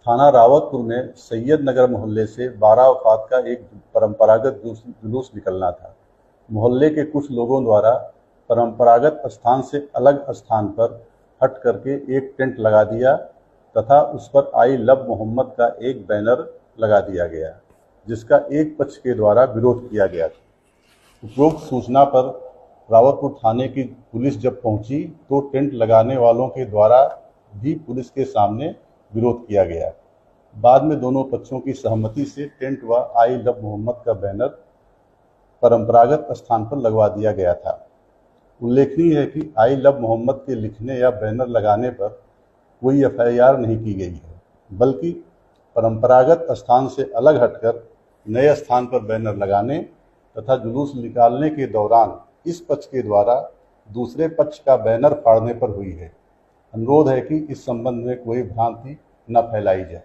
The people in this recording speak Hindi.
थाना रावतपुर में सैयद नगर मोहल्ले से बारावफात का एक परंपरागत जुलूस निकलना था। मोहल्ले के कुछ लोगों द्वारा परंपरागत स्थान से अलग स्थान पर हट करके एक टेंट लगा दिया तथा उस पर आई लव मोहम्मद का एक बैनर लगा दिया गया, जिसका एक पक्ष के द्वारा विरोध किया गया था। उपरोक्त सूचना पर रावतपुर थाने की पुलिस जब पहुंची तो टेंट लगाने वालों के द्वारा भी पुलिस के सामने विरोध किया गया। बाद में दोनों पक्षों की सहमति से टेंट व आई लव मोहम्मद का बैनर परंपरागत स्थान पर लगवा दिया गया था। उल्लेखनीय है कि आई लव मोहम्मद के लिखने या बैनर लगाने पर कोई एफआईआर नहीं की गई है, बल्कि परंपरागत स्थान से अलग हटकर नए स्थान पर बैनर लगाने तथा जुलूस निकालने के दौरान इस पक्ष के द्वारा दूसरे पक्ष का बैनर फाड़ने पर हुई है। अनुरोध है कि इस संबंध में कोई भ्रांति न फैलाई जाए।